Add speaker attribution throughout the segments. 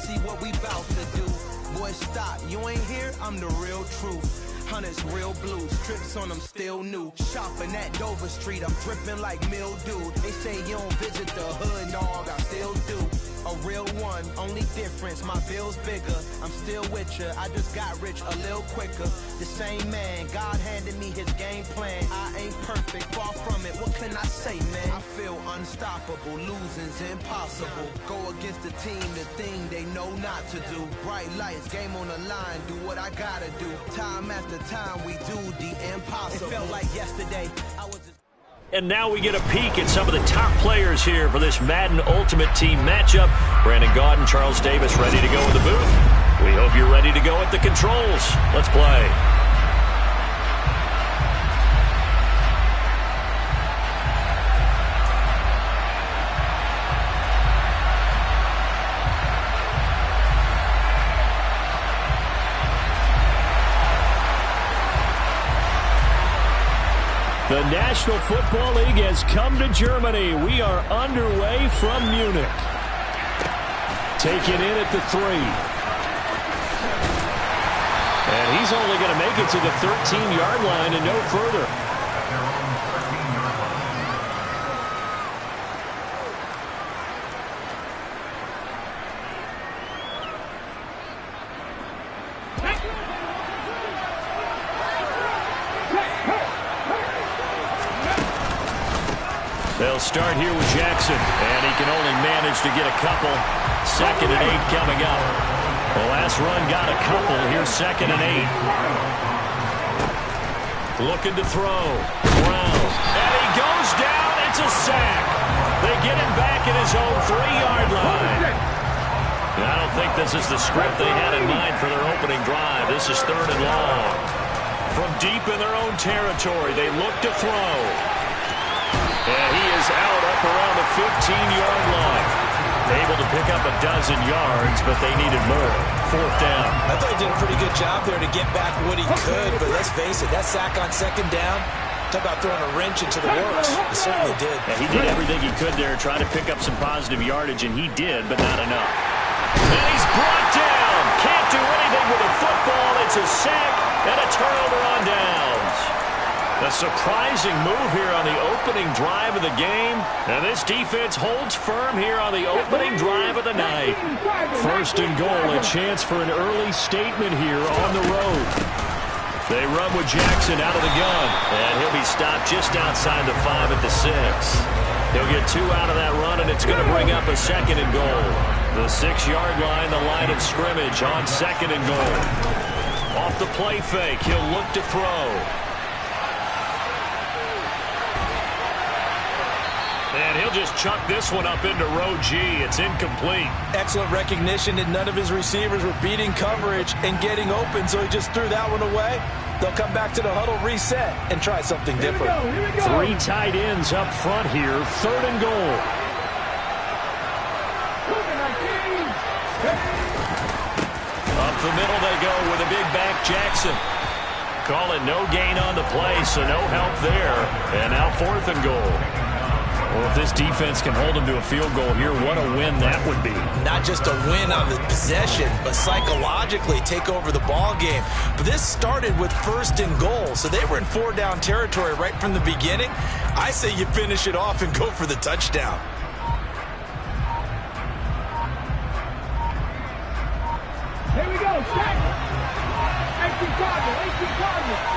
Speaker 1: see what we bout to do. Boy, stop, you ain't here, I'm the real truth. Hunters, real blues, trips on them still new. Shopping at Dover Street, I'm dripping like mildew. They say you don't visit the hood, dog, I still do. A real one, only difference, my bill's bigger. I'm still with ya, I just got rich a little quicker. The same man, God handed me his game plan. I ain't perfect, far from it, what can I say, man? I feel unstoppable, losing's impossible. Go against the team, the thing they know not to do. Bright lights, game on the line, do what I gotta do. Time after time, we do the impossible. It felt like yesterday, I was...
Speaker 2: And now we get a peek at some of the top players here for this Madden Ultimate Team matchup. Brandon Gaudin and Charles Davis ready to go in the booth. We hope you're ready to go at the controls. Let's play. The National Football League has come to Germany. We are underway from Munich. Taken in at the 3. And he's only going to make it to the 13-yard line and no further. They'll start here with Jackson, and he can only manage to get a couple. 2nd and 8 coming up. The last run got a couple. Here's 2nd and 8. Looking to throw. Brown. And he goes down. It's a sack. They get him back at his own 3-yard line. I don't think this is the script they had in mind for their opening drive. This is 3rd and long. From deep in their own territory, they look to throw. And he is out up around the 15-yard line. Able to pick up a dozen yards, but they needed more. 4th down.
Speaker 3: I thought he did a pretty good job there to get back what he could, but let's face it, that sack on 2nd down, talk about throwing a wrench into the works. He certainly did.
Speaker 2: Yeah, he did everything he could there, trying to pick up some positive yardage, and he did, but not enough. And he's brought down. Can't do anything with a football. It's a sack and a turnover on downs. A surprising move here on the opening drive of the game. And this defense holds firm here on the opening drive of the night. 1st and goal, a chance for an early statement here on the road. They run with Jackson out of the gun. And he'll be stopped just outside the 5 at the 6. He'll get 2 out of that run, and it's going to bring up a 2nd and goal. The 6-yard line, the line of scrimmage on 2nd and goal. Off the play fake, he'll look to throw. And he'll just chuck this one up into row G. It's incomplete.
Speaker 3: Excellent recognition that none of his receivers were beating coverage and getting open, so he just threw that one away. They'll come back to the huddle, reset, and try something different.
Speaker 2: 3 tight ends up front here. 3rd and goal. Up the middle they go with a big back Jackson. Call it no gain on the play, so no help there. And now 4th and goal. Well, if this defense can hold them to a field goal here, what a win that would be.
Speaker 3: Not just a win on the possession, but psychologically take over the ball game. But this started with 1st and goal, so they were in 4-down territory right from the beginning. I say you finish it off and go for the touchdown.
Speaker 4: Here we go, set. Empty target, empty target.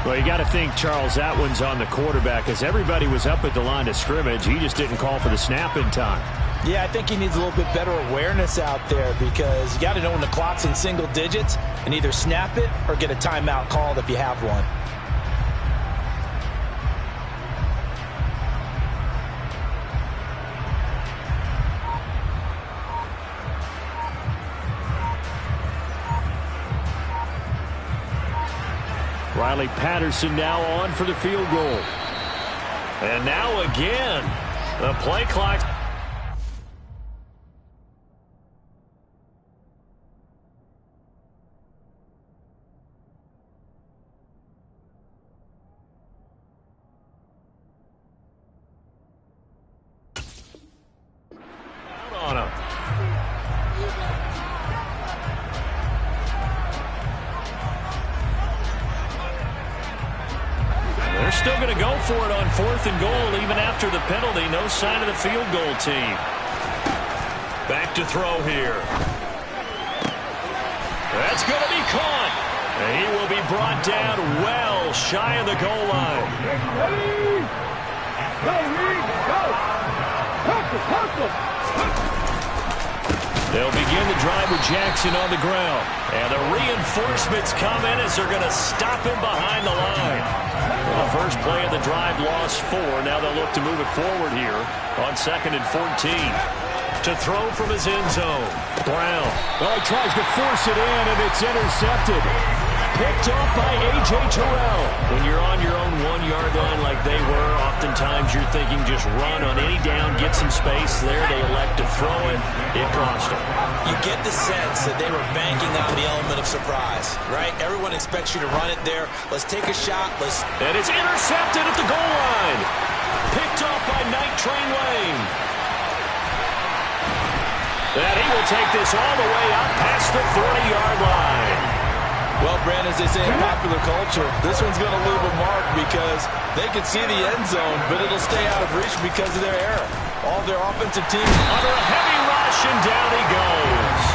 Speaker 2: Well, you got to think, Charles, that one's on the quarterback. As everybody was up at the line of scrimmage, he just didn't call for the snap in time.
Speaker 3: Yeah, I think he needs a little bit better awareness out there because you got to know when the clock's in single digits and either snap it or get a timeout called if you have one.
Speaker 2: Riley Patterson now on for the field goal. And now again, the play clock. still going to go for it on 4th and goal even after the penalty. No sign of the field goal team. Back to throw here. That's going to be caught. And he will be brought down well shy of the goal line.
Speaker 4: Ready? Go, Reed, go. Hustle.
Speaker 2: They'll begin the drive with Jackson on the ground. And the reinforcements come in as they're going to stop him behind the line. Well, the first play of the drive lost 4. Now they'll look to move it forward here on 2nd and 14. To throw from his end zone. Brown.
Speaker 5: Well, he tries to force it in, and it's intercepted. Picked off by A.J. Terrell.
Speaker 2: When you're on your own 1-yard line like they were, oftentimes you're thinking just run on any down, get some space. There they elect to throw it. It cost them.
Speaker 3: You get the sense that they were banking on the element of surprise, right? Everyone expects you to run it there. Let's take a shot.
Speaker 2: And it's intercepted at the goal line. Picked off by Night Train Lane. And he will take this all the way up past the 40-yard line.
Speaker 3: Well, Brandon, as they say in popular culture, this one's going to leave a mark because they can see the end zone, but it'll stay out of reach because of their error. All their offensive teams
Speaker 2: under a heavy rush, and down he goes.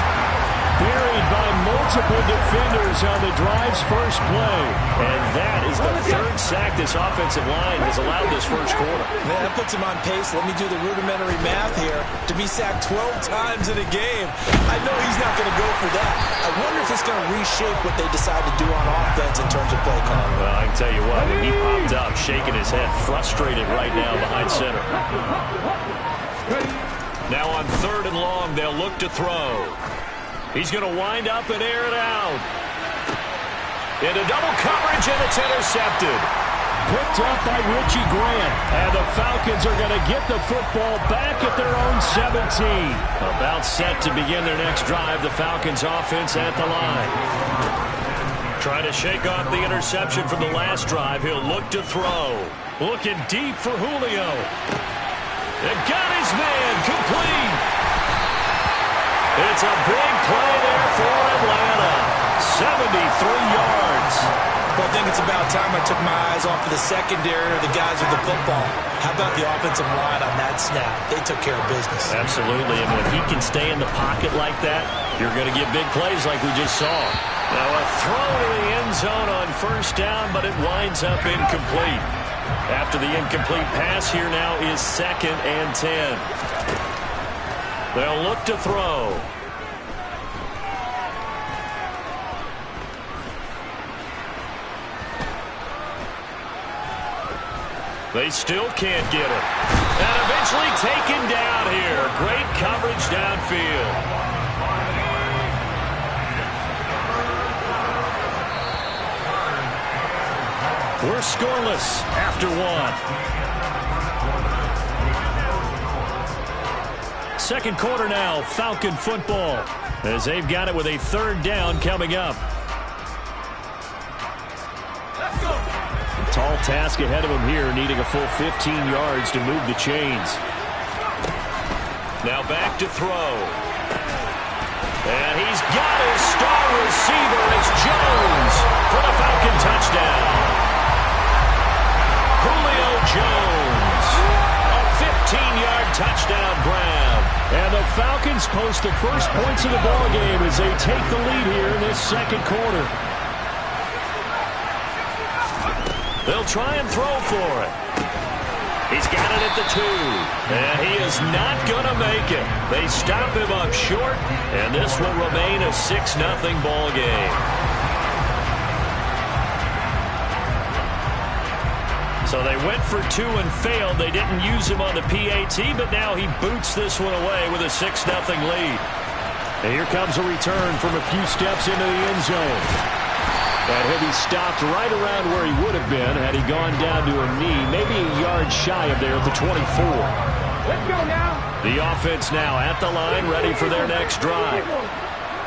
Speaker 5: Buried by multiple defenders on the drive's first play.
Speaker 2: And that is the 3rd sack this offensive line has allowed this first quarter.
Speaker 3: Man, that puts him on pace. Let me do the rudimentary math here. To be sacked 12 times in a game, I know he's not going to go for that. I wonder if it's going to reshape what they decide to do on offense in terms of play calling.
Speaker 2: Well, I can tell you what, when he popped up, shaking his head, frustrated right now behind center. Now on 3rd and long, they'll look to throw. He's going to wind up and air it out. Into double coverage, and it's intercepted.
Speaker 5: Picked up by Richie Grant. And the Falcons are going to get the football back at their own 17.
Speaker 2: About set to begin their next drive. The Falcons offense at the line. Trying to shake off the interception from the last drive. He'll look to throw. Looking deep for Julio. And got his man complete. It's a big play there for Atlanta. 73 yards.
Speaker 3: But I think it's about time I took my eyes off of the secondary or the guys with the football. How about the offensive line on that snap? They took care of business.
Speaker 2: Absolutely, and when he can stay in the pocket like that, you're going to get big plays like we just saw. Now a throw to the end zone on 1st down, but it winds up incomplete. After the incomplete pass, here now is 2nd and 10. They'll look to throw. They still can't get it. And eventually taken down here. Great coverage downfield. We're scoreless after 1. Second quarter now, Falcon football, as they've got it with a 3rd down coming up. Tall task ahead of him here, needing a full 15 yards to move the chains. Now back to throw. And he's got his star receiver. It's Jones for the Falcon touchdown. Julio Jones. A 15-yard touchdown grab.
Speaker 5: And the Falcons post the first points of the ballgame as they take the lead here in this 2nd quarter.
Speaker 2: They'll try and throw for it. He's got it at the 2. And he is not going to make it. They stop him up short, and this will remain a 6-0 ball game. So they went for 2 and failed. They didn't use him on the PAT, but now he boots this one away with a 6-0 lead.
Speaker 5: And here comes a return from a few steps into the end zone. And he'll be stopped right around where he would have been had he gone down to a knee, maybe a yard shy of there at the 24.
Speaker 4: Let's go now.
Speaker 2: The offense now at the line, ready for their next drive.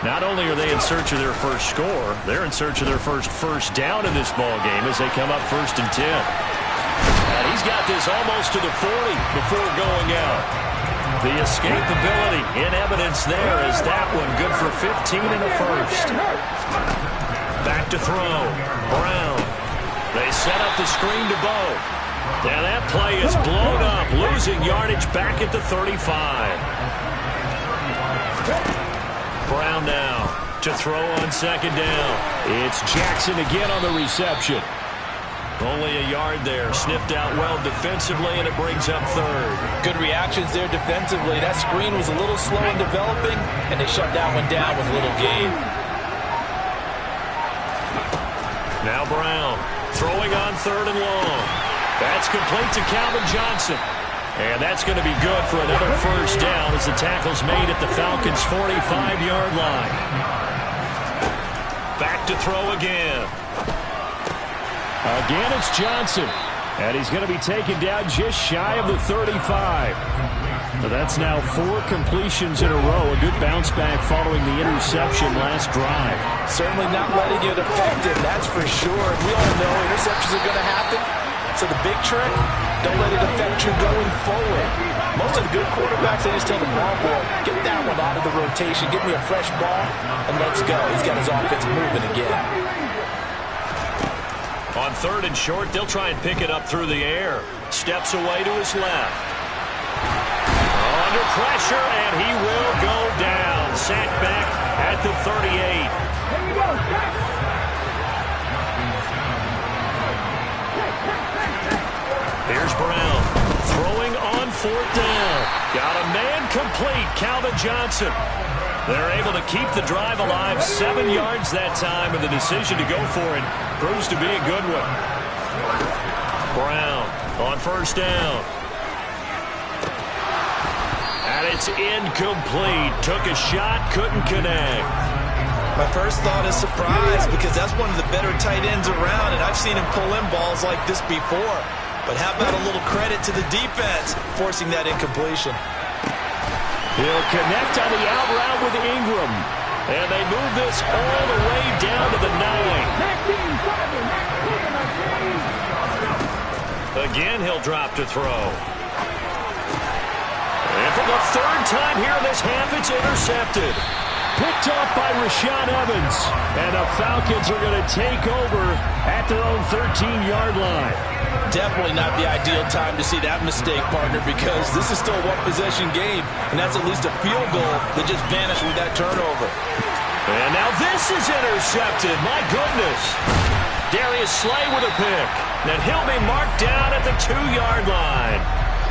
Speaker 2: Not only are they in search of their first score, they're in search of their first down in this ball game as they come up 1st and 10. And he's got this almost to the 40 before going out. The escapability in evidence there is that one good for 15 and a first. Back to throw. Brown. They set up the screen to Bo. Now that play is blown up, losing yardage back at the 35. Brown now to throw on second down.
Speaker 5: It's Jackson again on the reception.
Speaker 2: Only a yard there. Sniffed out well defensively, and it brings up third.
Speaker 3: Good reactions there defensively. That screen was a little slow in developing, and they shut that one down with little gain.
Speaker 2: Now Brown throwing on third and long. That's complete to Calvin Johnson. And that's going to be good for another first down as the tackle's made at the Falcons' 45-yard line. Back to throw again.
Speaker 5: Again, it's Johnson. And he's going to be taken down just shy of the 35. So that's now 4 completions in a row. A good bounce back following the interception last drive.
Speaker 3: Certainly not letting it affect him, that's for sure. We all know interceptions are going to happen. So the big trick, don't let it affect you going forward. Most of the good quarterbacks, they just tell the ball boy, get that one out of the rotation, give me a fresh ball, and let's go. He's got his offense moving again.
Speaker 2: On third and short, they'll try and pick it up through the air. Steps away to his left. Under pressure, and he will go down. Sacked back at the 38.
Speaker 4: Here we go, back.
Speaker 2: Here's Brown throwing on fourth down. Got a man complete, Calvin Johnson. They're able to keep the drive alive, 7 yards that time, and the decision to go for it proves to be a good one. Brown on first down. And it's incomplete. Took a shot, couldn't connect.
Speaker 3: My first thought is surprise because that's one of the better tight ends around, and I've seen him pull in balls like this before. But how about a little credit to the defense forcing that incompletion?
Speaker 5: He'll connect on the out route with Ingram. And they move this all the way down to the 9.
Speaker 2: Again, he'll drop to throw. And for the third time here in this half, it's intercepted.
Speaker 5: Picked off by Rashaan Evans. And the Falcons are going to take over at their own 13-yard line.
Speaker 3: Definitely not the ideal time to see that mistake, partner, because this is still a one-possession game, and that's at least a field goal that just vanished with that turnover.
Speaker 2: And now this is intercepted. My goodness. Darius Slay with a pick. And he'll be marked down at the 2-yard line.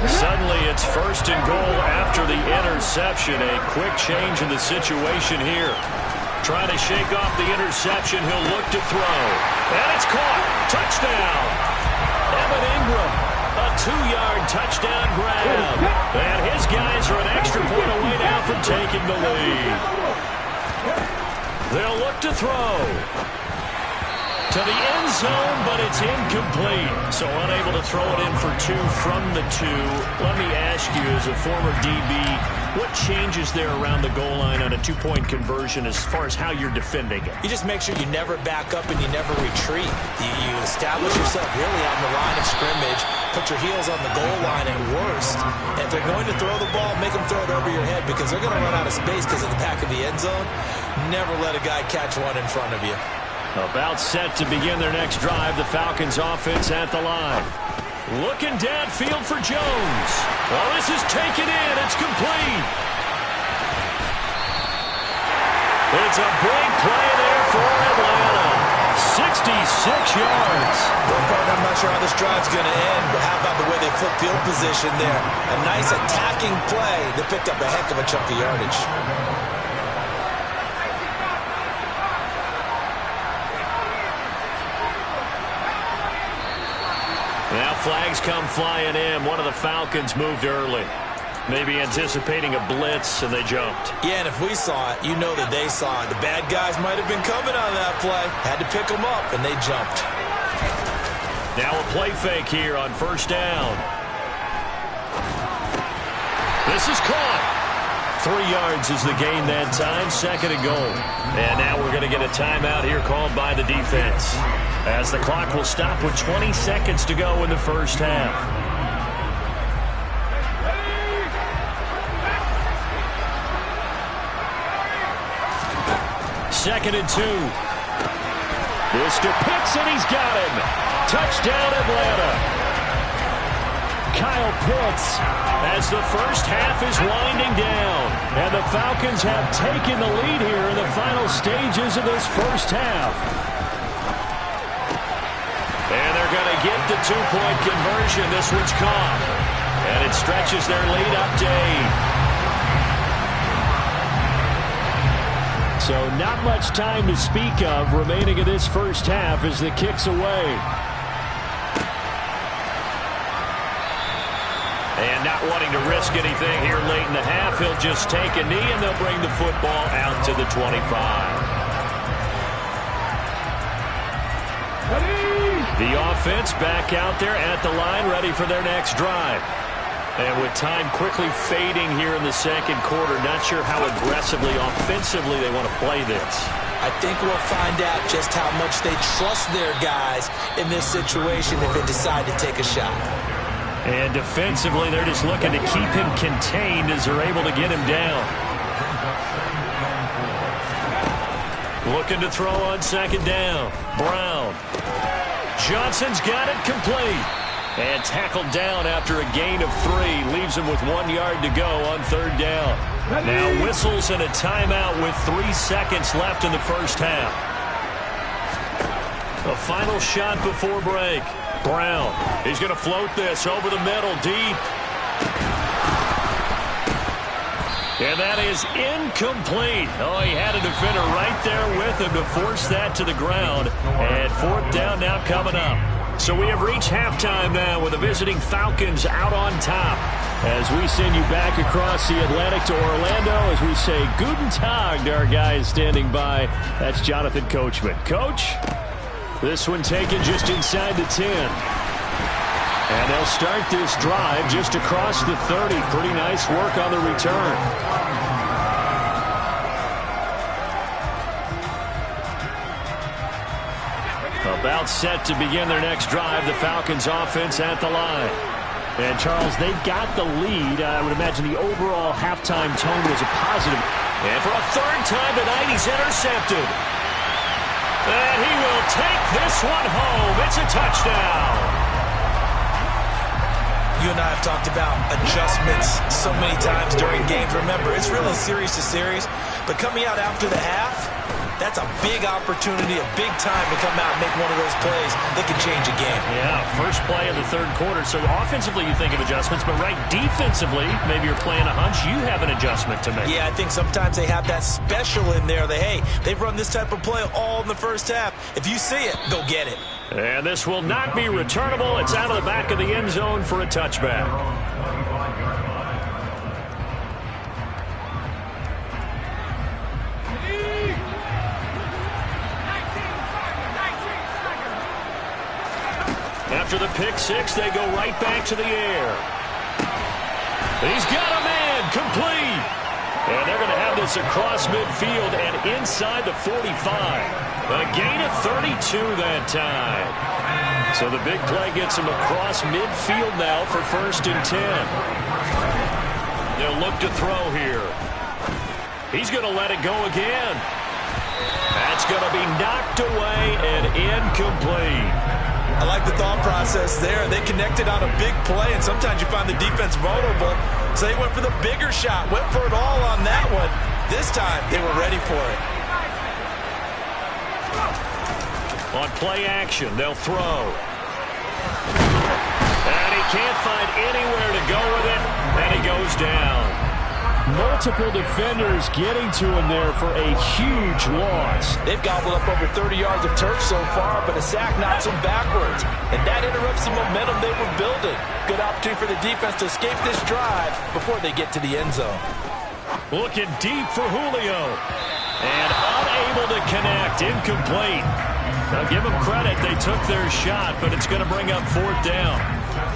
Speaker 2: Suddenly it's first and goal after the interception. A quick change in the situation here. Trying to shake off the interception. He'll look to throw. And it's caught. Touchdown. Evan Ingram, a 2-yard touchdown grab. And his guys are an extra point away now from taking the lead. They'll look to throw. To the end zone, but it's incomplete. So unable to throw it in for 2 from the 2. Let me ask you, as a former DB, what changes there around the goal line on a 2-point conversion as far as how you're defending it?
Speaker 3: You just make sure you never back up and you never retreat. You establish yourself really on the line of scrimmage, put your heels on the goal line at worst. And if they're going to throw the ball, make them throw it over your head because they're going to run out of space because of the back of the end zone. Never let a guy catch one in front of you.
Speaker 2: About set to begin their next drive. The Falcons offense at the line. Looking downfield for Jones. Well, this is taken in. It's complete. It's a big play there for Atlanta. 66 yards.
Speaker 3: Well, partner, I'm not sure how this drive's going to end, but how about the way they flip field position there? A nice attacking play that picked up a heck of a chunk of yardage.
Speaker 2: Now flags come flying in. One of the Falcons moved early. Maybe anticipating a blitz, and they jumped.
Speaker 3: Yeah, and if we saw it, you know that they saw it. The bad guys might have been coming on that play. Had to pick them up, and they jumped.
Speaker 2: Now a play fake here on first down. This is caught. 3 yards is the gain that time. Second and goal. And now we're going to get a timeout here called by the defense, as the clock will stop with 20 seconds to go in the first half. Second and 2. This to Pitts, and he's got him.
Speaker 5: Touchdown, Atlanta. Kyle Pitts as the first half is winding down. And the Falcons have taken the lead here in the final stages of this first half. And they're going to get the two-point conversion. This one's caught. And it stretches their lead up to 8. So not much time to speak of remaining in this first half as the kick's away. And not wanting to risk anything here late in the half, he'll just take a knee and they'll bring the football out to the 25. The offense back out there at the line, ready for their next drive. And with time quickly fading here in the second quarter, not sure how aggressively, offensively they want to play this.
Speaker 3: I think we'll find out just how much they trust their guys in this situation if they decide to take a shot.
Speaker 5: And defensively, they're just looking to keep him contained as they're able to get him down. Looking to throw on second down. Brown. Johnson's got it complete. And tackled down after a gain of 3. Leaves him with 1 yard to go on third down. Now whistles and a timeout with 3 seconds left in the first half. A final shot before break. Brown. He's going to float this over the middle deep. And that is incomplete. Oh, he had a defender right there with him to force that to the ground. And fourth down now coming up. So we have reached halftime now with the visiting Falcons out on top. As we send you back across the Atlantic to Orlando as we say Guten Tag to our guys standing by. That's Jonathan Coachman. Coach, this one taken just inside the 10. And they'll start this drive just across the 30. Pretty nice work on the return. About set to begin their next drive, the Falcons offense at the line. And Charles, they've got the lead. I would imagine the overall halftime tone was a positive. And for a third time tonight, he's intercepted. And he will take this one home. It's a touchdown.
Speaker 3: You and I have talked about adjustments so many times during games. Remember, it's really series to series. But coming out after the half, that's a big opportunity, a big time to come out and make one of those plays that can change a game.
Speaker 5: Yeah, first play of the third quarter. So offensively you think of adjustments, but right defensively, maybe you're playing a hunch. You have an adjustment to make.
Speaker 3: Yeah, I think sometimes they have that special in there that, hey, they've run this type of play all in the first half. If you see it, go get it.
Speaker 5: And this will not be returnable. It's out of the back of the end zone for a touchback. After the pick six, they go right back to the air. He's got a man complete. And they're going to have this across midfield and inside the 45. A gain of 32 that time. So the big play gets him across midfield now for 1st and 10. They'll look to throw here. He's going to let it go again. That's going to be knocked away and incomplete.
Speaker 3: I like the thought process there. They connected on a big play, and sometimes you find the defense vulnerable. So they went for the bigger shot, went for it all on that one. This time, they were ready for it.
Speaker 5: On play action, they'll throw. And he can't find anywhere to go with it, and he goes down. Multiple defenders getting to him there for a huge loss.
Speaker 3: They've gobbled up over 30 yards of turf so far, but a sack knocks them backwards. And that interrupts the momentum they were building. Good opportunity for the defense to escape this drive before they get to the end zone.
Speaker 5: Looking deep for Julio. And unable to connect. Incomplete. Now give them credit. They took their shot, but it's going to bring up 4th down.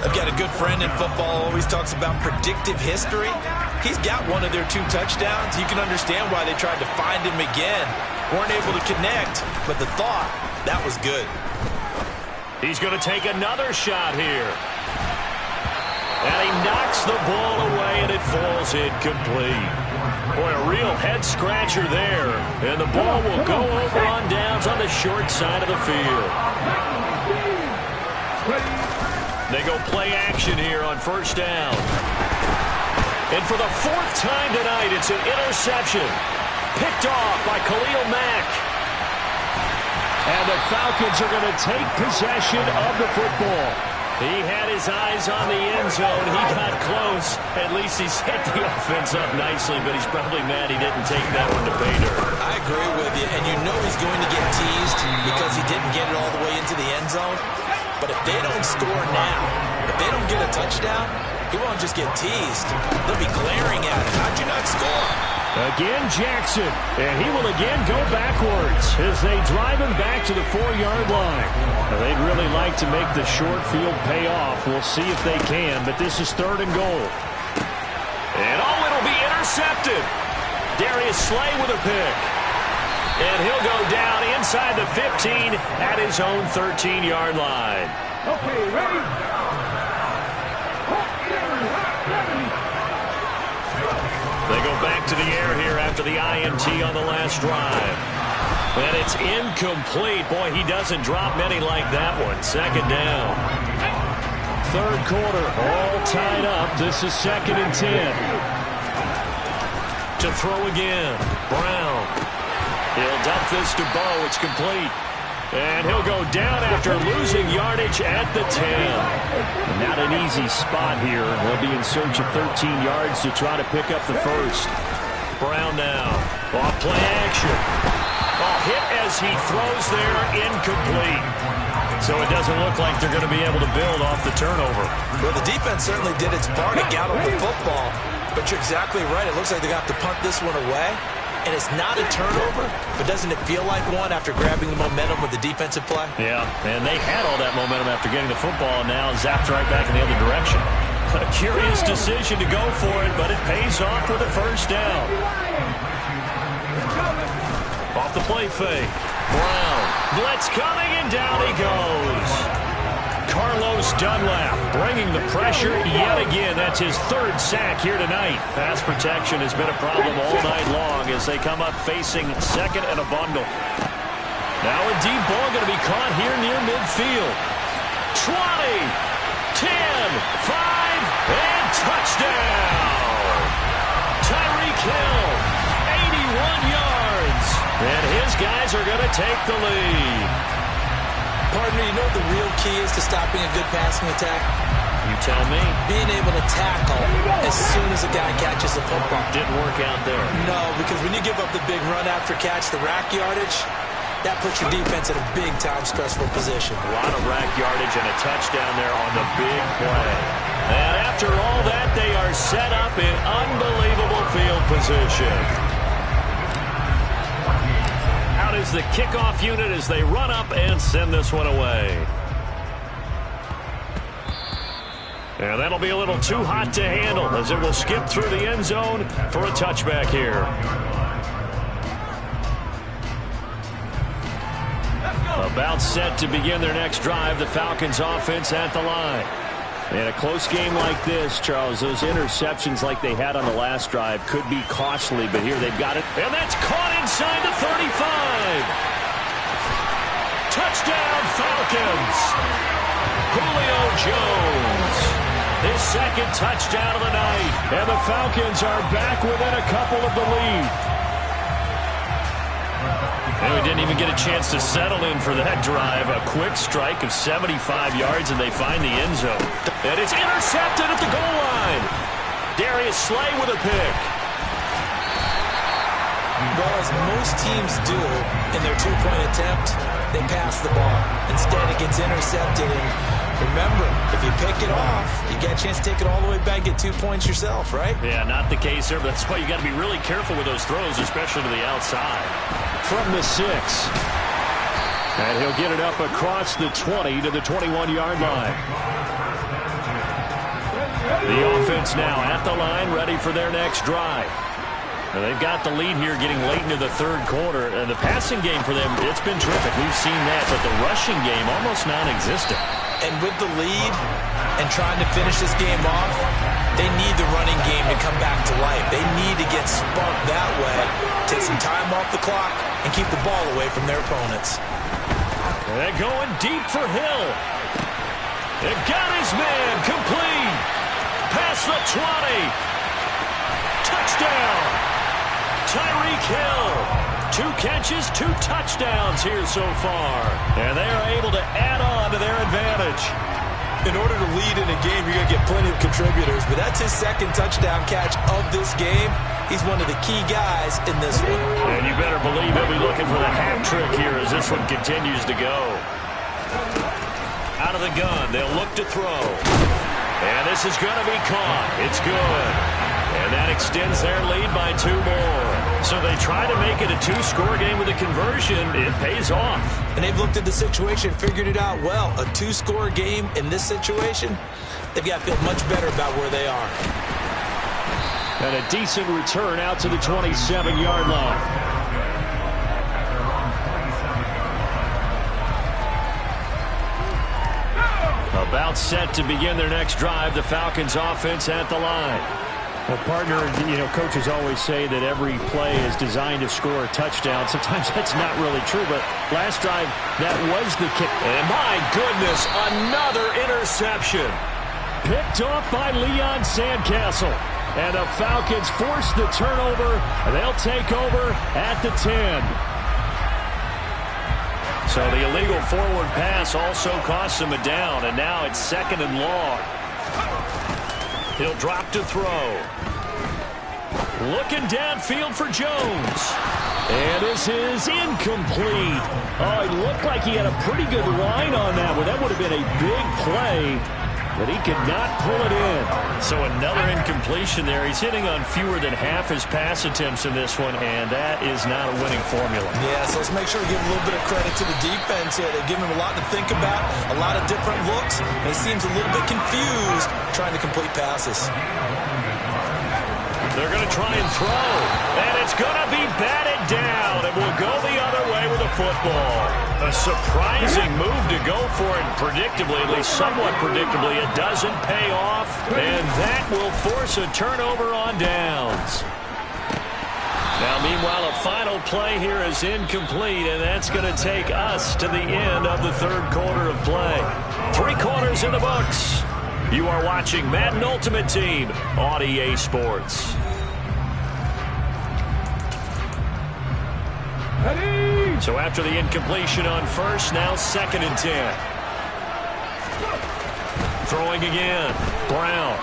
Speaker 3: I've got a good friend in football, always talks about predictive history. He's got one of their 2 touchdowns. You can understand why they tried to find him again. Weren't able to connect, but the thought, that was good.
Speaker 5: He's going to take another shot here. And he knocks the ball away, and it falls incomplete. Boy, a real head-scratcher there. And the ball will go over on downs on the short side of the field.
Speaker 2: They go play action here on first down. And for the fourth time tonight, it's an interception. Picked off by Khalil Mack.
Speaker 5: And the Falcons are going to take possession of the football.
Speaker 2: He had his eyes on the end zone. He got close. At least he set the offense up nicely, but he's probably mad he didn't take that one to pay dirt.
Speaker 3: I agree with you, and you know he's going to get teased because he didn't get it all the way into the end zone. But if they don't score now, if they don't get a touchdown, he won't just get teased. They'll be glaring at him. How'd you not score?
Speaker 5: Again, Jackson, and he will again go backwards as they drive him back to the 4-yard line. Now, they'd really like to make the short field pay off. We'll see if they can, but this is 3rd and goal.
Speaker 2: And it'll be intercepted. Darius Slay with a pick. And he'll go down inside the 15 at his own 13-yard line.
Speaker 4: Okay, ready?
Speaker 2: They go back to the air here after the INT on the last drive. And it's incomplete. Boy, he doesn't drop many like that one. 2nd down.
Speaker 5: 3rd quarter, all tied up. This is 2nd and 10.
Speaker 2: To throw again. Brown. He'll dump this to Bo. It's complete. And he'll go down after losing yardage at the 10.
Speaker 5: Not an easy spot here. They'll be in search of 13 yards to try to pick up the first.
Speaker 2: Brown now. Off play action. Hit as he throws there. Incomplete. So it doesn't look like they're going to be able to build off the turnover.
Speaker 3: Well, the defense certainly did its part to gallop the football. But you're exactly right. It looks like they're going to have to punt this one away. And it's not a turnover, but doesn't it feel like one after grabbing the momentum with the defensive play?
Speaker 2: Yeah, and they had all that momentum after getting the football, and now zapped right back in the other direction. A curious decision to go for it, but it pays off with a first down. Off the play fake. Brown. Blitz coming, and down he goes. Carlos Dunlap bringing the pressure yet again. That's his 3rd sack here tonight. Pass protection has been a problem all night long as they come up facing 2nd and a bundle. Now a deep ball going to be caught here near midfield. 20, 10, 5, and touchdown! Tyreek Hill, 81 yards. And his guys are going to take the lead.
Speaker 3: Partner, you know what the real key is to stopping a good passing attack?
Speaker 2: You tell me.
Speaker 3: Being able to tackle as soon as a guy catches the football.
Speaker 2: Didn't work out there.
Speaker 3: No, because when you give up the big run after catch, the rack yardage, that puts your defense in a big-time stressful position.
Speaker 2: A lot of rack yardage and a touchdown there on the big play. And after all that, they are set up in unbelievable field position. Is the kickoff unit as they run up and send this one away. And that'll be a little too hot to handle as it will skip through the end zone for a touchback here. About set to begin their next drive, the Falcons offense at the line. In a close game like this, Charles, those interceptions like they had on the last drive could be costly, but here they've got it. And that's caught inside the 35. Touchdown, Falcons. Julio Jones. His 2nd touchdown of the night.
Speaker 5: And the Falcons are back within a couple of the lead.
Speaker 2: And we didn't even get a chance to settle in for that drive. A quick strike of 75 yards, and they find the end zone. And it's intercepted at the goal line. Darius Slay with a pick.
Speaker 3: Well, as most teams do in their 2-point attempt, they pass the ball. Instead, it gets intercepted. And remember, if you pick it off, you get a chance to take it all the way back, get 2 points yourself, right?
Speaker 2: Yeah, not the case here, but that's why you got to be really careful with those throws, especially to the outside.
Speaker 5: From the 6. And he'll get it up across the 20 to the 21-yard line.
Speaker 2: The offense now at the line, ready for their next drive. Now they've got the lead here getting late into the 3rd quarter. And the passing game for them, it's been terrific. We've seen that, but the rushing game almost non-existent.
Speaker 3: And with the lead and trying to finish this game off, they need the running game to come back to life. They need to get spunked that way, take some time off the clock, and keep the ball away from their opponents.
Speaker 2: They're going deep for Hill. It got his man. Complete. Past the 20. Touchdown. Tyreek Hill. 2 catches, 2 touchdowns here so far. And they are able to add on to their advantage.
Speaker 3: In order to lead in a game, you're going to get plenty of contributors, but that's his 2nd touchdown catch of this game. He's one of the key guys in this one.
Speaker 2: And you better believe he'll be looking for the hat trick here as this one continues to go. Out of the gun, they'll look to throw. And this is going to be caught. It's good. And that extends their lead by 2 more. So they try to make it a 2-score game with a conversion. It pays off.
Speaker 3: And they've looked at the situation, figured it out well. A 2-score game in this situation, they've got to feel much better about where they are.
Speaker 5: And a decent return out to the 27-yard line. About set to begin their next drive, the Falcons offense at the line. Well, partner, coaches always say that every play is designed to score a touchdown. Sometimes that's not really true, but last drive, that was the kick.
Speaker 2: And my goodness, another interception.
Speaker 5: Picked off by Leon Sandcastle. And the Falcons force the turnover. They'll take over at the 10.
Speaker 2: So the illegal forward pass also costs him a down, and now it's 2nd and long. He'll drop to throw. Looking downfield for Jones.
Speaker 5: And this is incomplete. Oh, it looked like he had a pretty good line on that one. That would have been a big play, but he could not pull it in.
Speaker 2: So another incompletion there. He's hitting on fewer than half his pass attempts in this one, and that is not a winning formula.
Speaker 3: Yeah, so let's make sure we give a little bit of credit to the defense here. They give him a lot to think about, a lot of different looks, and he seems a little bit confused trying to complete passes.
Speaker 2: They're going to try and throw, and it's going to be batted down, and will go the other way with the football. A surprising move to go for it predictably, at least somewhat predictably. It doesn't pay off, and that will force a turnover on downs. Now, meanwhile, a final play here is incomplete, and that's going to take us to the end of the 3rd quarter of play. 3 quarters in the books. You are watching Madden Ultimate Team on EA Sports. So after the incompletion on first, now 2nd and 10. Throwing again. Brown.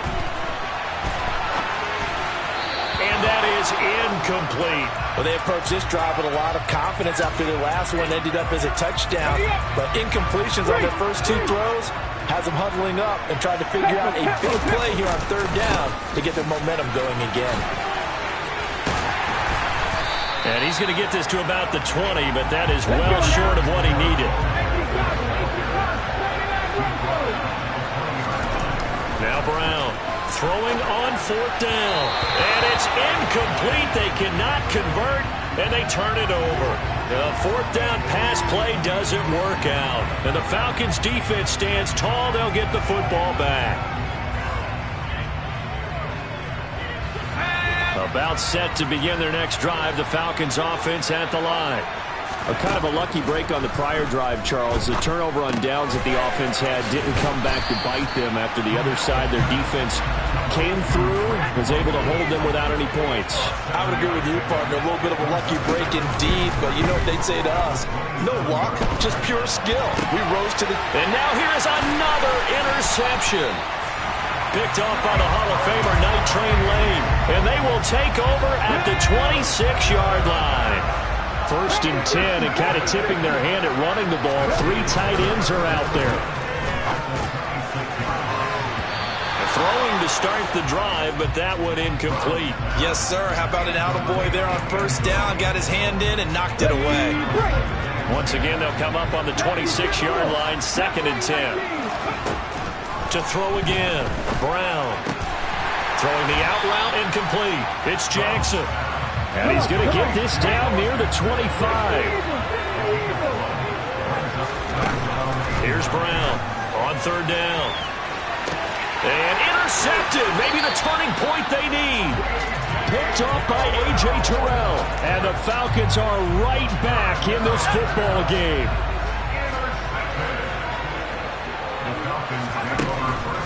Speaker 2: And that is incomplete.
Speaker 3: Well, they approached this drive with a lot of confidence after their last one ended up as a touchdown. But incompletions on their first 2 throws has them huddling up and trying to figure out a big play here on 3rd down to get their momentum going again.
Speaker 2: And he's going to get this to about the 20, but that is well short of what he needed. Now Brown throwing on 4th down. And it's incomplete. They cannot convert, and they turn it over. The 4th down pass play doesn't work out. And the Falcons defense stands tall. They'll get the football back. About set to begin their next drive, the Falcons offense at the line.
Speaker 5: A kind of a lucky break on the prior drive, Charles. The turnover on downs that the offense had didn't come back to bite them after the other side. Their defense came through, was able to hold them without any points.
Speaker 3: I would agree with you, partner. A little bit of a lucky break indeed, but you know what they'd say to us? No luck, just pure skill. We rose to the...
Speaker 2: And now here is another interception. Picked off by the Hall of Famer Night Train Lane. And they will take over at the 26-yard line. 1st and 10, and kind of tipping their hand at running the ball. 3 tight ends are out there. Throwing to start the drive, but that one incomplete.
Speaker 3: Yes, sir. How about an attaboy there on 1st down? Got his hand in and knocked it away.
Speaker 2: Once again, they'll come up on the 26-yard line, 2nd and 10. To throw again, Brown. Throwing the out route, incomplete. It's Jackson.
Speaker 5: And he's going to get this down near the 25.
Speaker 2: Here's Brown on 3rd down. And intercepted. Maybe the turning point they need.
Speaker 5: Picked off by A.J. Terrell. And the Falcons are right back in this football game.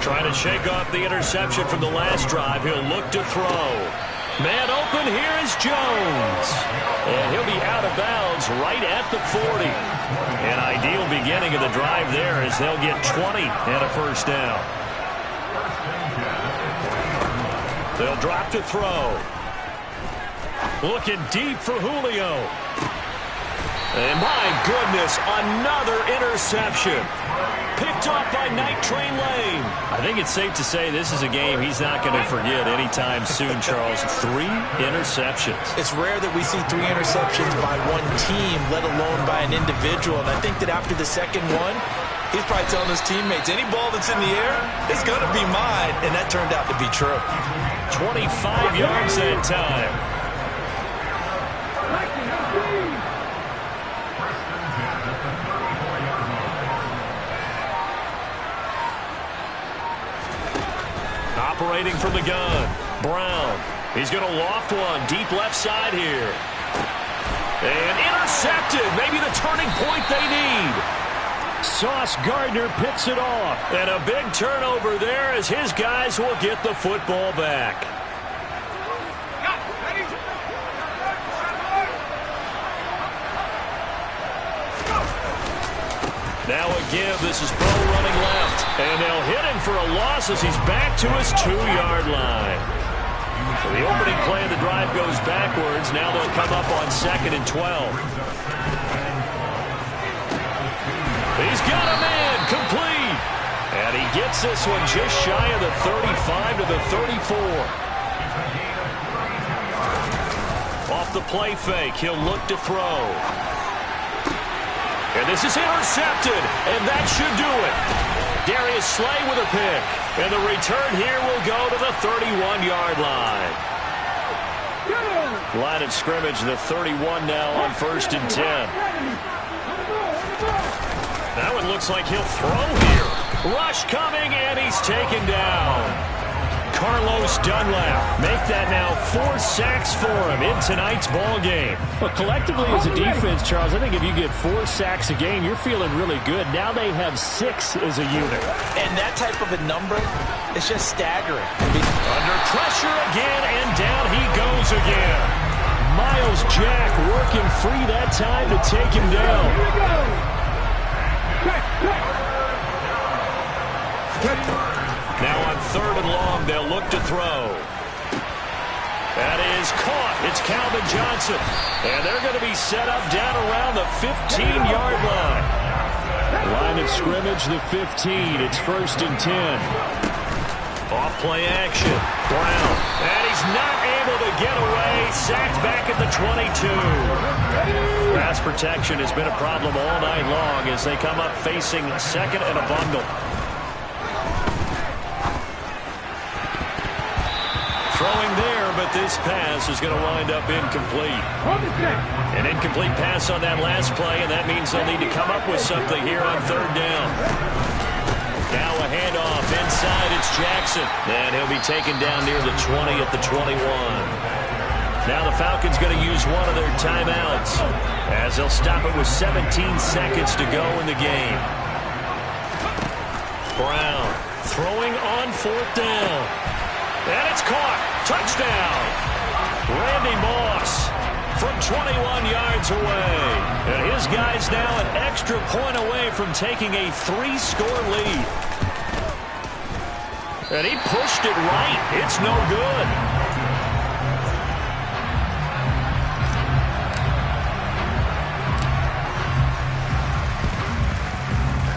Speaker 2: Trying to shake off the interception from the last drive. He'll look to throw. Man open, here is Jones. And he'll be out of bounds right at the 40. An ideal beginning of the drive there as they'll get 20 and a first down. They'll drop to throw. Looking deep for Julio. And my goodness, another interception. Picked off by Night Train Lane. I think it's safe to say this is a game he's not going to forget anytime soon, Charles. 3 interceptions.
Speaker 3: It's rare that we see 3 interceptions by one team, let alone by an individual. And I think that after the second one, he's probably telling his teammates, any ball that's in the air, it's going to be mine. And that turned out to be true.
Speaker 2: 25 yards that time. Operating from the gun, Brown. He's going to loft one deep left side here. And intercepted. Maybe the turning point they need. Sauce Gardner picks it off. And a big turnover there as his guys will get the football back. Now a give. This is Bo running left. And they'll hit him for a loss as he's back to his 2-yard line. So the opening play of the drive goes backwards. Now they'll come up on 2nd and 12. He's got a man complete. And he gets this one just shy of the 35 to the 34. Off the play fake, he'll look to throw. And this is intercepted, and that should do it. Darius Slay with a pick. And the return here will go to the 31-yard line. Line of scrimmage, the 31 now on 1st and 10. Now it looks like he'll throw here. Rush coming, and he's taken down. Carlos Dunlap make that now 4 sacks for him in tonight's ball game.
Speaker 5: Well, collectively as a defense, Charles, I think if you get 4 sacks a game, you're feeling really good. Now they have 6 as a unit.
Speaker 3: And that type of a number is just staggering.
Speaker 2: Under pressure again, and down he goes again.
Speaker 5: Miles Jack working free that time to take him down.
Speaker 2: Now on 3rd and long, they'll look to throw. That is caught. It's Calvin Johnson. And they're going to be set up down around the 15-yard line.
Speaker 5: Line of scrimmage, the 15. It's 1st and 10.
Speaker 2: Off play action. Brown. And he's not able to get away. Sacked back at the 22. Pass protection has been a problem all night long as they come up facing 2nd and a bundle. Throwing there, but this pass is going to wind up incomplete. An incomplete pass on that last play, and that means they'll need to come up with something here on 3rd down. Now a handoff inside. It's Jackson. And he'll be taken down near the 20 at the 21. Now the Falcons going to use one of their timeouts as they'll stop it with 17 seconds to go in the game. Brown throwing on 4th down. And it's caught. Touchdown. Randy Moss from 21 yards away. And his guys now an extra point away from taking a 3-score lead. And he pushed it right. It's no good.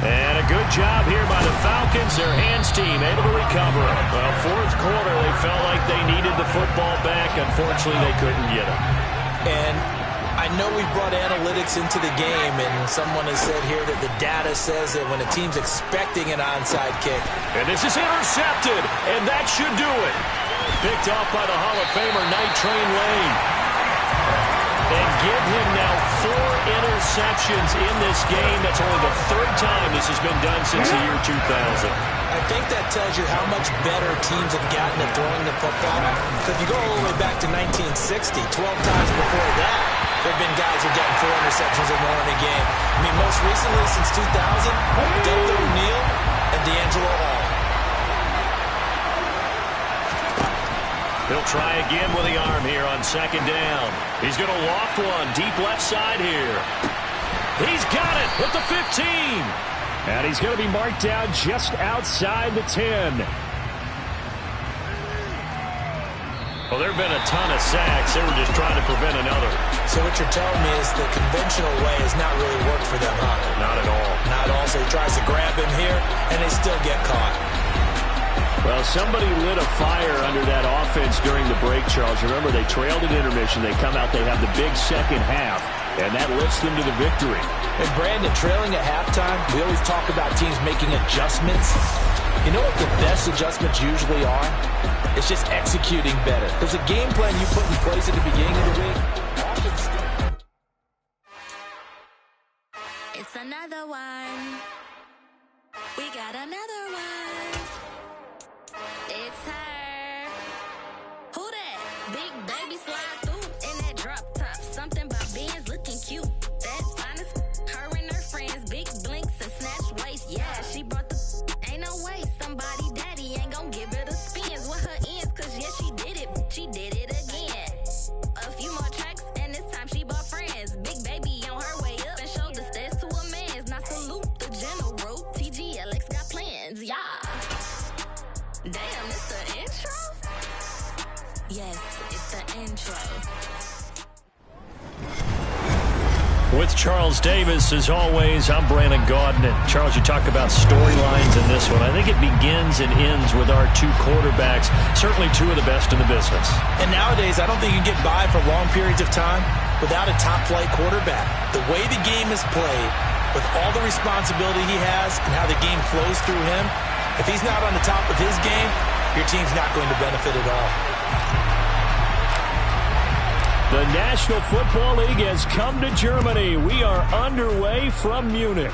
Speaker 2: And a good job here by the Falcons. Their hands team able to recover it. Well, 4th quarter, they felt like they needed the football back. Unfortunately, they couldn't get it.
Speaker 3: And I know we brought analytics into the game, and someone has said here that the data says that when a team's expecting an onside kick.
Speaker 2: And this is intercepted, and that should do it. Picked off by the Hall of Famer, Night Train Lane. And give him now 4 interceptions in this game. That's only the 3rd time this has been done since the year 2000.
Speaker 3: I think that tells you how much better teams have gotten at throwing the football. Because if you go all the way back to 1960, 12 times before that, there have been guys who have gotten 4 interceptions or more in a game. I mean, most recently since 2000, Delta O'Neal and D'Angelo Hall.
Speaker 2: He'll try again with the arm here on second down. He's going to loft one deep left side here. He's got it at the 15.
Speaker 5: And he's going to be marked down just outside the 10.
Speaker 2: Well, there have been a ton of sacks. They were just trying to prevent another.
Speaker 3: So what you're telling me is the conventional way has not really worked for them, huh?
Speaker 2: Not at all.
Speaker 3: Not at all. So he tries to grab him here, and they still get caught.
Speaker 5: Well, somebody lit a fire under that offense during the break, Charles. Remember, they trailed at intermission. They come out, they have the big second half, and that lifts them to the victory.
Speaker 3: And Brandon, trailing at halftime, we always talk about teams making adjustments. You know what the best adjustments usually are? It's just executing better. There's a game plan you put in place at the beginning of the week.
Speaker 6: It's another one. We got another one. It's her. Who that? Big baby slide through in that drop top. Something about Benz looking cute. That's honest. Her and her friends, big blinks and snatch waist. Yeah, she brought the. Ain't no way somebody daddy ain't gon' give it a spins with her ends. Cause yeah, she did it. She did it again. A few more tracks and this time she bought friends. Big baby on her way up and showed the stairs to a man's. Now salute the general. TGLX got plans. Yeah. Damn, it's the intro? Yes, it's the intro.
Speaker 2: With Charles Davis, as always, I'm Brandon Gaudin. And Charles, you talk about storylines in this one. I think it begins and ends with our two quarterbacks, certainly two of the best in the business.
Speaker 3: And nowadays, I don't think you can get by for long periods of time without a top-flight quarterback. The way the game is played, with all the responsibility he has and how the game flows through him, if he's not on the top of his game, your team's not going to benefit at all.
Speaker 5: The National Football League has come to Germany. We are underway from Munich.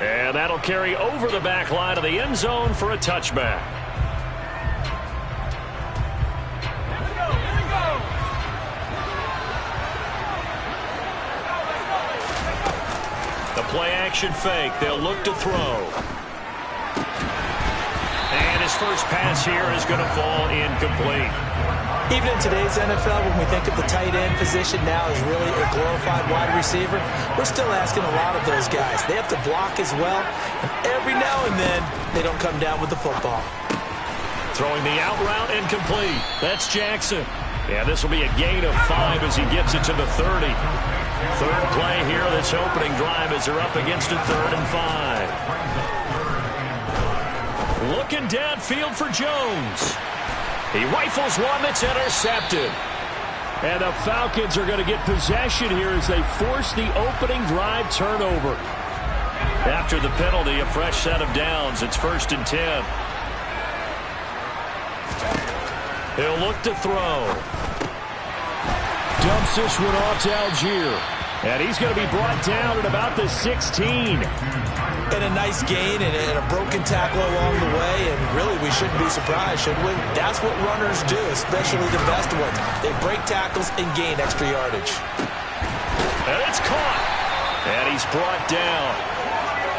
Speaker 2: And that'll carry over the back line of the end zone for a touchback. The play-action fake. They'll look to throw. And his first pass here is going to fall incomplete.
Speaker 3: Even in today's NFL, when we think of the tight end position now as really a glorified wide receiver, we're still asking a lot of those guys. They have to block as well, and every now and then, they don't come down with the football.
Speaker 2: Throwing the out route incomplete. That's Jackson. Yeah, this will be a gain of 5 as he gets it to the 30. Third play here, this opening drive as they're up against a 3rd and 5. Looking downfield for Jones. He rifles one that's intercepted.
Speaker 5: And the Falcons are going to get possession here as they force the opening drive turnover.
Speaker 2: After the penalty, a fresh set of downs. It's 1st and 10. He'll look to throw.
Speaker 5: Dumps this one off to Algier. And he's going to be brought down at about the 16.
Speaker 3: And a nice gain and a broken tackle along the way, and really we shouldn't be surprised, should we? That's what runners do, especially the best ones. They break tackles and gain extra yardage.
Speaker 2: And it's caught. And he's brought down.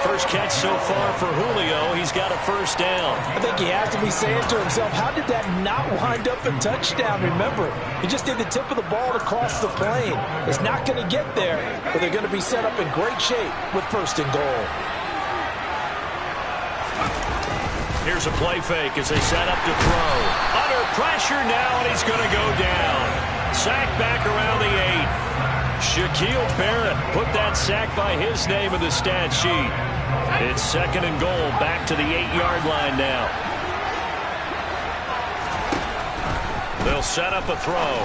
Speaker 2: First catch so far for Julio. He's got a first down.
Speaker 3: I think he has to be saying to himself, how did that not wind up a touchdown? Remember, he just did the tip of the ball across the plane. It's not going to get there, but they're going to be set up in great shape with 1st and goal.
Speaker 2: Here's a play fake as they set up to throw. Under pressure now, and he's going to go down. Sack back around the 8. Shaquille Barrett put that sack by his name in the stat sheet. It's 2nd and goal, back to the 8-yard line now. They'll set up a throw.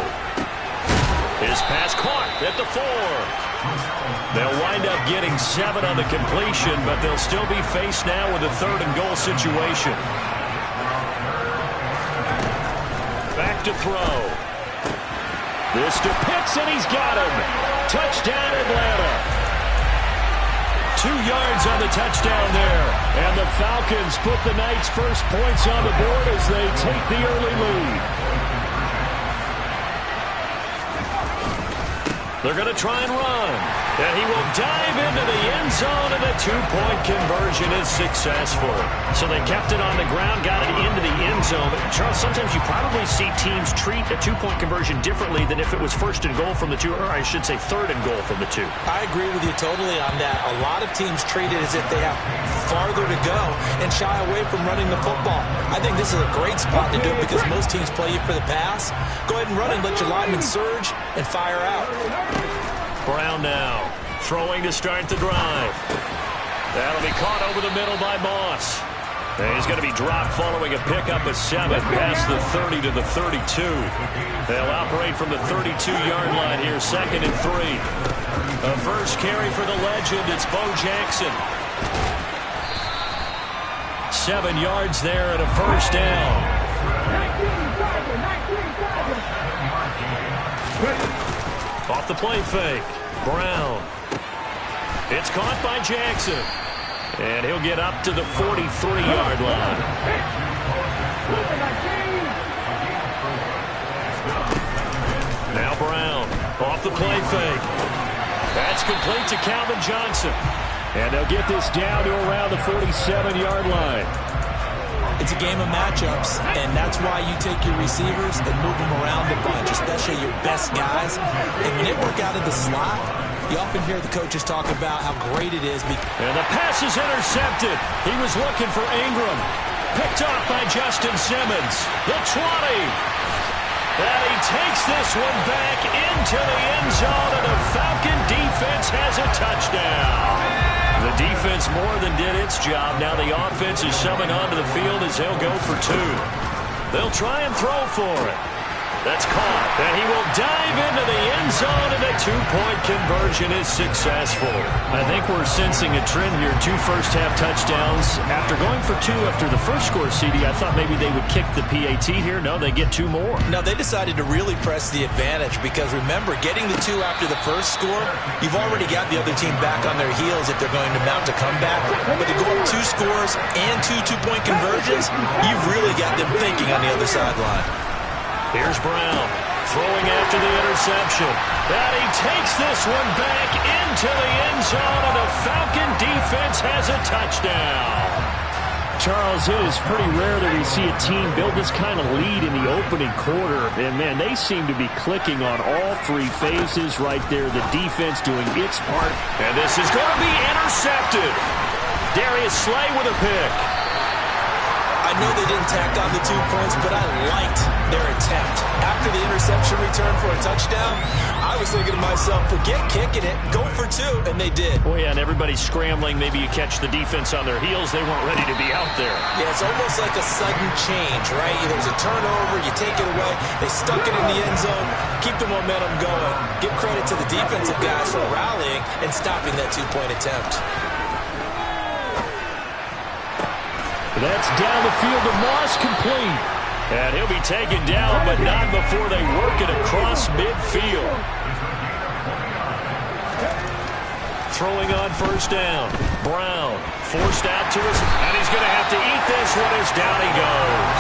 Speaker 2: His pass caught at the 4. They'll wind up getting 7 on the completion, but they'll still be faced now with a 3rd and goal situation. Back to throw. This to Pitts, and he's got him. Touchdown, Atlanta.
Speaker 5: 2 yards on the touchdown there. And the Falcons put the Knights' first points on the board as they take the early lead.
Speaker 2: They're going to try and run. And he will dive into the end zone, and the 2-point conversion is successful. So they kept it on the ground, got it into the end zone. Charles, sometimes you probably see teams treat a two-point conversion differently than if it was first and goal from the two, or I should say third and goal from the two.
Speaker 3: I agree with you totally on that. A lot of teams treat it as if they have farther to go and shy away from running the football. I think this is a great spot to do it because most teams play you for the pass. Go ahead and run and let your linemen surge and fire out.
Speaker 2: Brown now throwing to start the drive. That'll be caught over the middle by Moss. And he's going to be dropped following a pickup of 7 past the 30 to the 32. They'll operate from the 32-yard line here, 2nd and 3. A first carry for the legend. It's Bo Jackson. 7 yards there and a first down. Off the play fake. Brown. It's caught by Jackson. And he'll get up to the 43-yard line. Now Brown. Off the play fake. That's complete to Calvin Johnson. And they'll get this down to around the 47-yard line.
Speaker 3: It's a game of matchups, and that's why you take your receivers and move them around a bunch, especially your best guys. And when they work out of the slot, you often hear the coaches talk about how great it is.
Speaker 2: And the pass is intercepted. He was looking for Ingram. Picked off by Justin Simmons. The 20. And he takes this one back into the end zone, and the Falcon defense has a touchdown. The defense more than did its job. Now the offense is summoned onto the field as they'll go for 2. They'll try and throw for it. That's caught, and he will dive into the end zone, and a 2-point conversion is successful.
Speaker 5: I think we're sensing a trend here. 2 first-half touchdowns. After going for 2 after the first score, CD, I thought maybe they would kick the PAT here. No, they get 2 more.
Speaker 3: No, they decided to really press the advantage because, remember, getting the 2 after the first score, you've already got the other team back on their heels if they're going to mount a comeback. But to go up 2 scores and 2 two-point conversions, you've really got them thinking on the other sideline.
Speaker 2: Here's Brown throwing after the interception. And he takes this one back into the end zone, and the Falcon defense has a touchdown.
Speaker 5: Charles, it is pretty rare that we see a team build this kind of lead in the opening quarter. And, man, they seem to be clicking on all 3 phases right there. The defense doing its part.
Speaker 2: And this is going to be intercepted. Darius Slay with a pick.
Speaker 3: I know they didn't tack on the 2 points, but I liked their attempt. After the interception return for a touchdown, I was thinking to myself, forget kicking it, go for 2, and they did.
Speaker 2: Oh, yeah, and everybody's scrambling. Maybe you catch the defense on their heels. They weren't ready to be out there.
Speaker 3: Yeah, it's almost like a sudden change, right? There's a turnover, you take it away, they stuck it in the end zone, keep the momentum going. Give credit to the defensive guys for rallying and stopping that 2-point attempt.
Speaker 2: That's down the field to Moss, complete. And he'll be taken down, but not before they work it across midfield. Throwing on first down. Brown forced out to us, and he's going to have to eat this one as down he goes.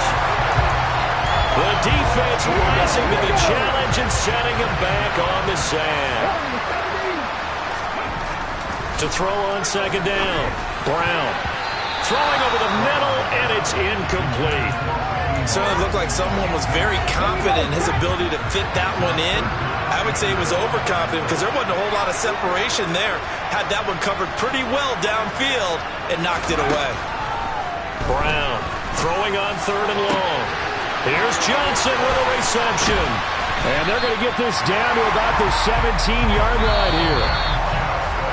Speaker 2: The defense rising to the challenge and setting him back on the sand. To throw on second down. Brown throwing over the middle, and it's incomplete.
Speaker 3: Certainly looked like someone was very confident in his ability to fit that one in. I would say he was overconfident because there wasn't a whole lot of separation there. Had that one covered pretty well downfield and knocked it away.
Speaker 2: Brown throwing on third and long. Here's Johnson with a reception.
Speaker 5: And they're going to get this down to about the 17-yard line here.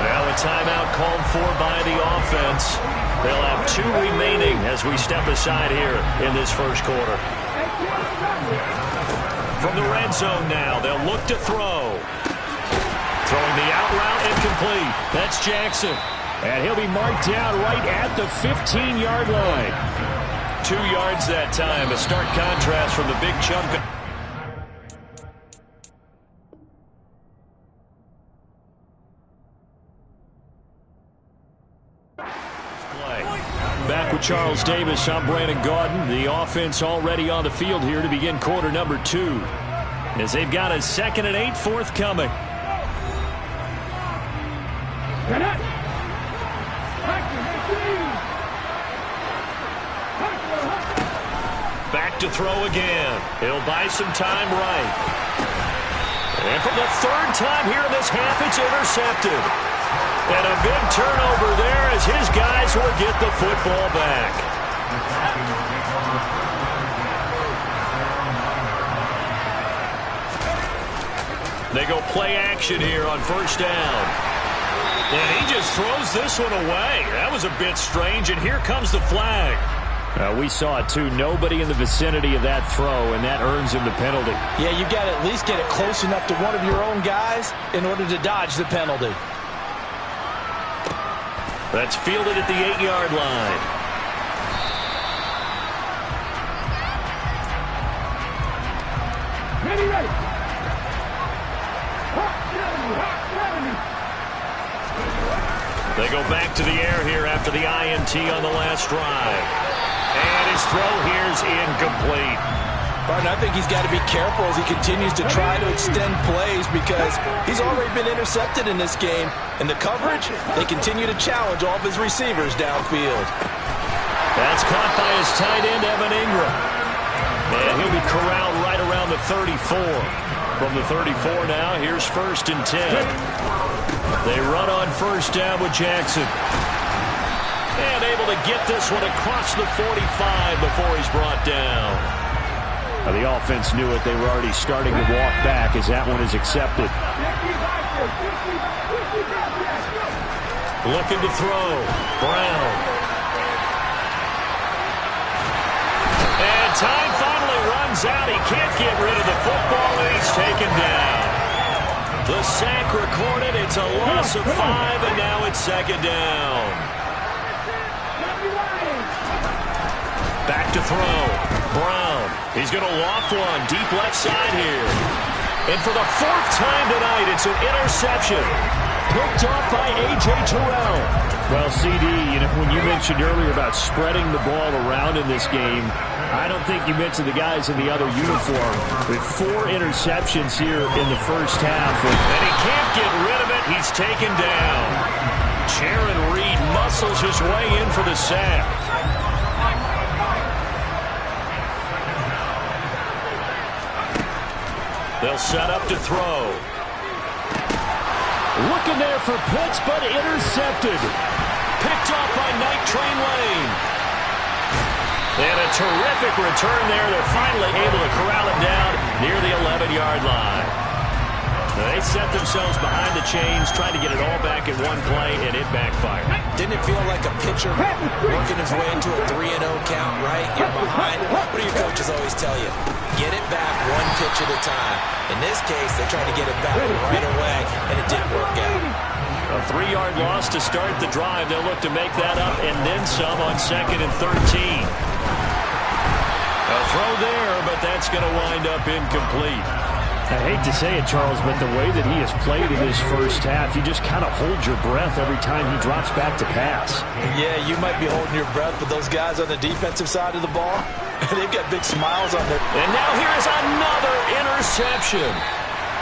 Speaker 2: Now a timeout called for by the offense. They'll have 2 remaining as we step aside here in this first quarter. From the red zone now, they'll look to throw. Throwing the out route incomplete. That's Jackson.
Speaker 5: And he'll be marked down right at the 15-yard line.
Speaker 2: 2 yards that time. A stark contrast from the big chunk.
Speaker 5: Back with Charles Davis, I'm Brandon Gaudin. The offense already on the field here to begin quarter number 2.
Speaker 2: As they've got a 2nd and 8 forthcoming. Back Back to throw again. He'll buy some time right. And for the third time here in this half, it's intercepted. And a big turnover there as his guys will get the football back. They go play action here on first down. And he just throws this one away. That was a bit strange, and here comes the flag.
Speaker 5: We saw it, too. Nobody in the vicinity of that throw, and that earns him the penalty.
Speaker 3: Yeah, you've got to at least get it close enough to one of your own guys in order to dodge the penalty.
Speaker 2: That's fielded at the 8-yard line.
Speaker 4: Ready.
Speaker 2: They go back to the air here after the INT on the last drive. And his throw here is incomplete.
Speaker 3: Martin, I think he's got to be careful as he continues to try to extend plays because he's already been intercepted in this game. And the coverage, they continue to challenge all of his receivers downfield.
Speaker 2: That's caught by his tight end, Evan Ingram. And he'll be corralled right around the 34. From the 34 now, here's 1st and 10. They run on first down with Jackson. And able to get this one across the 45 before he's brought down.
Speaker 5: The offense knew it. They were already starting to walk back as that one is accepted.
Speaker 2: Looking to throw. Brown. And time finally runs out. He can't get rid of the football, and he's taken down. The sack recorded. It's a loss of 5, and now it's 2nd down. Back to throw. Brown. He's going to loft one deep left side here. And for the 4th time tonight, it's an interception. Picked off by A.J. Terrell.
Speaker 5: Well, CD, when you mentioned earlier about spreading the ball around in this game, I don't think you mentioned the guys in the other uniform. With 4 interceptions here in the first half.
Speaker 2: And he can't get rid of it. He's taken down. Jaron Reed muscles his way in for the sack. They'll set up to throw.
Speaker 5: Looking there for Pitts, but intercepted.
Speaker 2: Picked off by Night Train Lane. And a terrific return there. They're finally able to corral him down near the 11-yard line. They set themselves behind the chains, trying to get it all back in one play, and it backfired.
Speaker 3: Didn't it feel like a pitcher working his way into a 3-0 count, right? You're behind. What do your coaches always tell you? Get it back one pitch at a time. In this case, they're trying to get it back right away, and it didn't work out.
Speaker 2: A 3-yard loss to start the drive. They'll look to make that up and then some on 2nd and 13. A throw there, but that's going to wind up incomplete.
Speaker 5: I hate to say it, Charles, but the way that he has played in his first half, you just kind of hold your breath every time he drops back to pass.
Speaker 3: Yeah, you might be holding your breath, but those guys on the defensive side of the ball, they've got big smiles on their...
Speaker 2: And now here's another interception.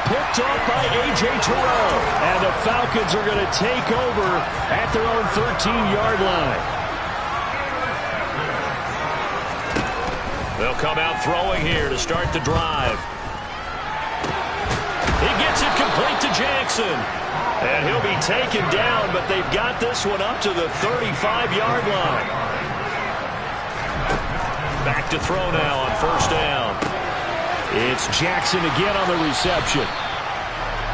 Speaker 5: Picked off by A.J. Terrell. And the Falcons are going to take over at their own 13-yard line.
Speaker 2: They'll come out throwing here to start the drive. He gets it complete to Jackson. And he'll be taken down, but they've got this one up to the 35-yard line. Back to throw now on first down.
Speaker 5: It's Jackson again on the reception.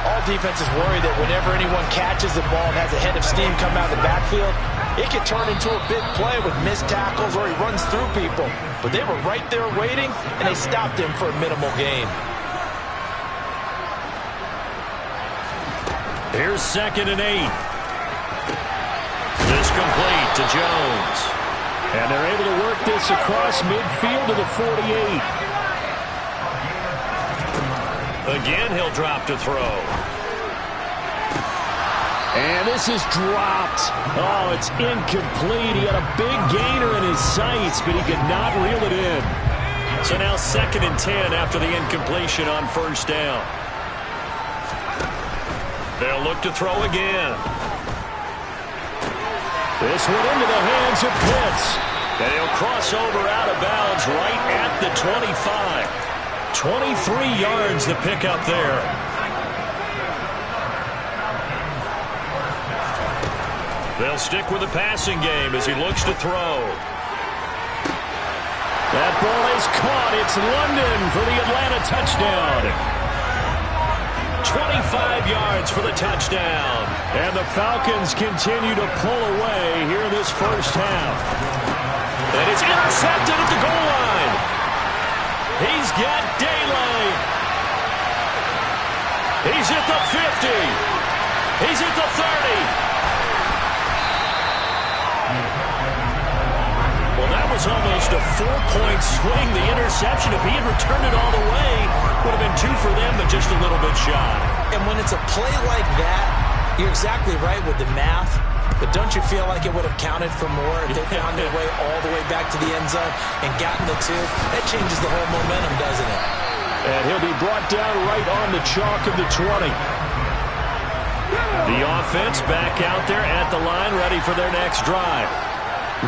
Speaker 3: All defenses worry that whenever anyone catches the ball and has a head of steam come out of the backfield, it can turn into a big play with missed tackles or he runs through people. But they were right there waiting, and they stopped him for a minimal gain.
Speaker 2: Here's 2nd and 8. This complete to Jones.
Speaker 5: And they're able to work this across midfield to the 48.
Speaker 2: Again, he'll drop to throw.
Speaker 5: And this is dropped. Oh, it's incomplete. He had a big gainer in his sights, but he could not reel it in.
Speaker 2: So now 2nd and 10 after the incompletion on first down. They'll look to throw again.
Speaker 5: This one into the hands of Pitts.
Speaker 2: And he'll cross over out of bounds right at the 25. 23 yards to pick up there. They'll stick with the passing game as he looks to throw.
Speaker 5: That ball is caught. It's London for the Atlanta touchdown.
Speaker 2: 25 yards for the touchdown.
Speaker 5: And the Falcons continue to pull away here in this first half.
Speaker 2: And it's intercepted at the goal line. He's got daylight. He's at the 50. He's at the 30. Well, that was almost a 4-point swing. The interception, if he had returned it all the way, would have been 2 for them, but just a little bit shy.
Speaker 3: And when it's a play like that, you're exactly right with the math. But don't you feel like it would have counted for more if they found their way all the way back to the end zone and gotten the 2? That changes the whole momentum, doesn't it?
Speaker 5: And he'll be brought down right on the chalk of the 20.
Speaker 2: The offense back out there at the line, ready for their next drive.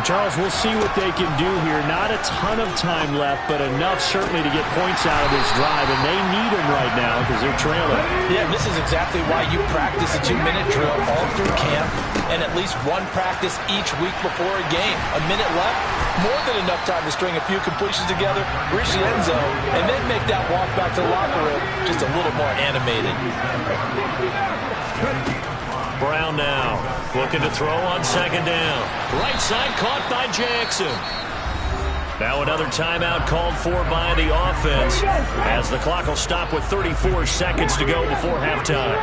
Speaker 5: Charles, we'll see what they can do here. Not a ton of time left, but enough certainly to get points out of this drive, and they need them right now because they're trailing.
Speaker 3: Yeah, this is exactly why you practice a 2-minute drill all through camp and at least one practice each week before a game. A minute left, more than enough time to string a few completions together, reach the end zone, and then make that walk back to the locker room just a little more animated.
Speaker 2: Brown now looking to throw on second down. Right side caught by Jackson. Now another timeout called for by the offense as the clock will stop with 34 seconds to go before halftime.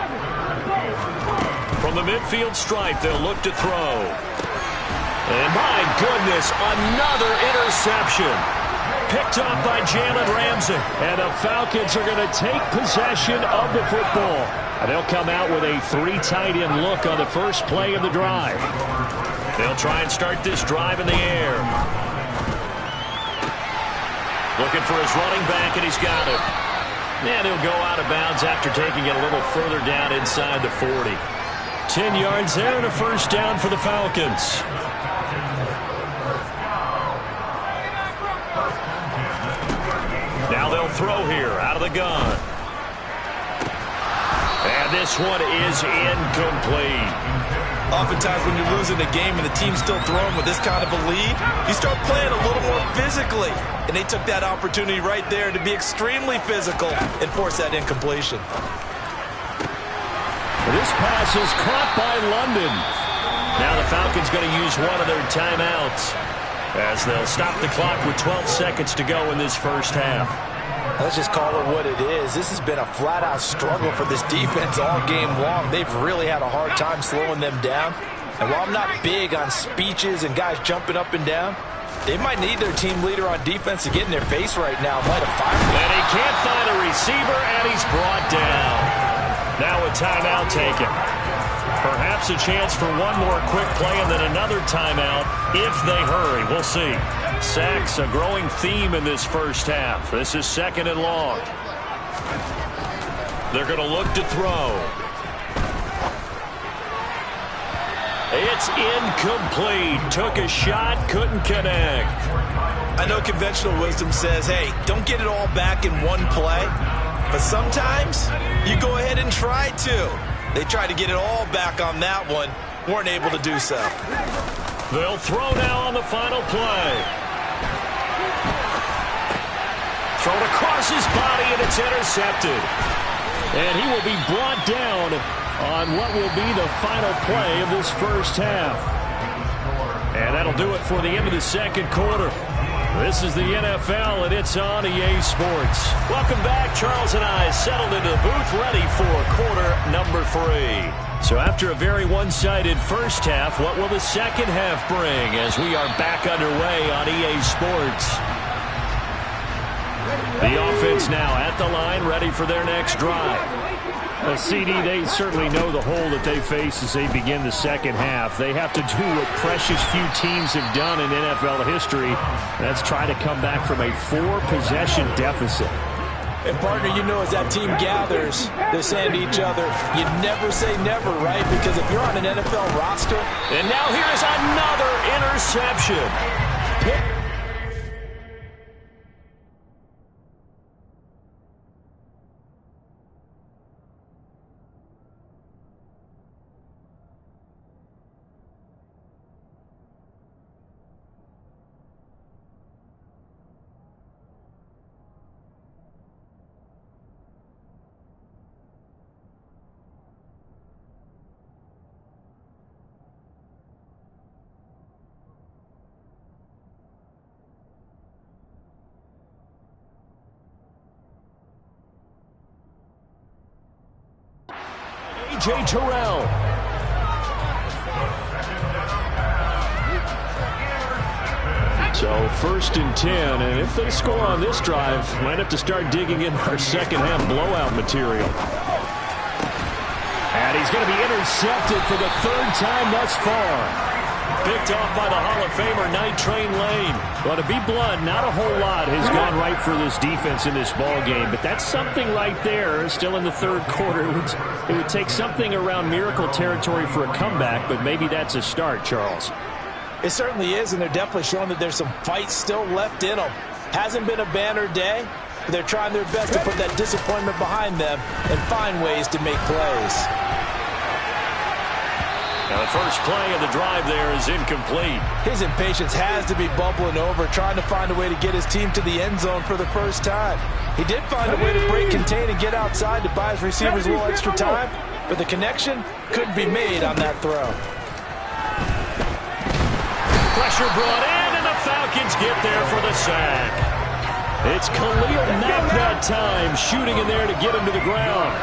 Speaker 2: From the midfield stripe, they'll look to throw. And my goodness, another interception. Picked up by Jalen Ramsey.
Speaker 5: And the Falcons are going to take possession of the football. And they'll come out with a 3 tight end look on the first play of the drive.
Speaker 2: They'll try and start this drive in the air. Looking for his running back, and he's got it. And he'll go out of bounds after taking it a little further down inside the 40.
Speaker 5: 10 yards there and a first down for the Falcons.
Speaker 2: Now they'll throw here out of the gun. And this one is incomplete.
Speaker 3: Oftentimes when you're losing a game and the team's still throwing with this kind of a lead, you start playing a little more physically. And they took that opportunity right there to be extremely physical and force that incompletion.
Speaker 5: This pass is caught by London.
Speaker 2: Now the Falcons going to use one of their timeouts as they'll stop the clock with 12 seconds to go in this first half.
Speaker 3: Let's just call it what it is. This has been a flat-out struggle for this defense all game long. They've really had a hard time slowing them down. And while I'm not big on speeches and guys jumping up and down, they might need their team leader on defense to get in their face right now. Might have fired him.
Speaker 2: And he can't find a receiver, and he's brought down. Now a timeout taken. Perhaps a chance for one more quick play and then another timeout if they hurry. We'll see. Sacks, a growing theme in this first half. This is second and long. They're going to look to throw. It's incomplete. Took a shot, couldn't connect.
Speaker 3: I know conventional wisdom says, hey, don't get it all back in one play. But sometimes you go ahead and try to. They tried to get it all back on that one. Weren't able to do so.
Speaker 2: They'll throw now on the final play. Thrown across his body, and it's intercepted.
Speaker 5: And he will be brought down on what will be the final play of this first half. And that'll do it for the end of the second quarter. This is the NFL, and it's on EA Sports.
Speaker 2: Welcome back. Charles and I settled into the booth, ready for quarter number 3.
Speaker 5: So after a very one-sided first half, what will the second half bring as we are back underway on EA Sports? The offense now at the line, ready for their next drive. CD, they certainly know the hole that they face as they begin the second half. They have to do what precious few teams have done in NFL history. That's try to come back from a 4-possession deficit.
Speaker 3: And, partner, you know as that team gathers, they're saying to each other, you never say never, right? Because if you're on an NFL roster.
Speaker 2: And now here's another interception.
Speaker 5: A.J. Terrell. So 1st and 10, and if they score on this drive, might have to start digging in our second half blowout material. And he's going to be intercepted for the 3rd time thus far. Picked off by the Hall of Famer, Night Train Lane. Well, to be blunt, not a whole lot has gone right for this defense in this ball game, but that's something right there. Still in the 3rd quarter. It would take something around miracle territory for a comeback, but maybe that's a start, Charles.
Speaker 3: It certainly is, and they're definitely showing that there's some fight still left in them. Hasn't been a banner day, but they're trying their best to put that disappointment behind them and find ways to make plays.
Speaker 2: Now the first play of the drive there is incomplete.
Speaker 3: His impatience has to be bubbling over, trying to find a way to get his team to the end zone for the first time. He did find a way to break, contain, and get outside to buy his receivers a little extra time, but the connection couldn't be made on that throw.
Speaker 2: Pressure brought in, and the Falcons get there for the sack.
Speaker 5: It's Khalil Mack that time, shooting in there to get him to the ground.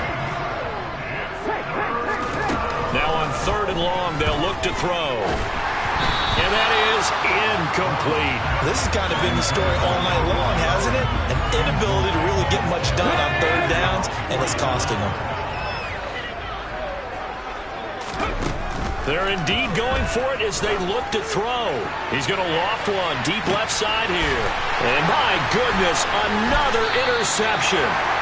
Speaker 2: Now on 3rd and long, they'll look to throw. And that is incomplete.
Speaker 3: This has kind of been the story all night long, hasn't it? An inability to really get much done on 3rd downs, and it's costing them.
Speaker 2: They're indeed going for it as they look to throw. He's going to loft one deep left side here. And my goodness, another interception.